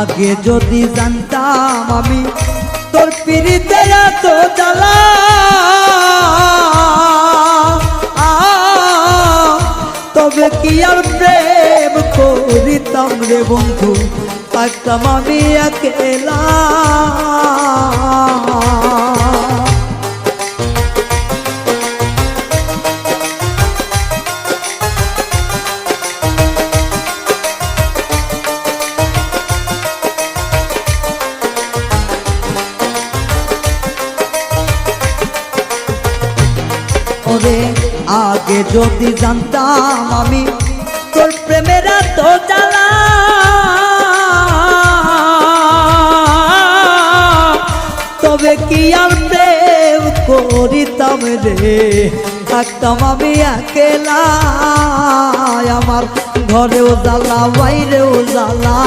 আগে যদি জানতাম আমি তোর পিরিতে এত জ্বালা, তবে কি আর প্রেম করিতাম রে বন্ধু, থাকতাম আমি একেলা। ওরে আগে যদি জানতাম আমি তোর প্রেমের এত জ্বালা, তবে কি আর প্রেম করিতাম রে, থাকতাম আমি একেলা। আমার ঘরেও জ্বালা বাইরেও জ্বালা।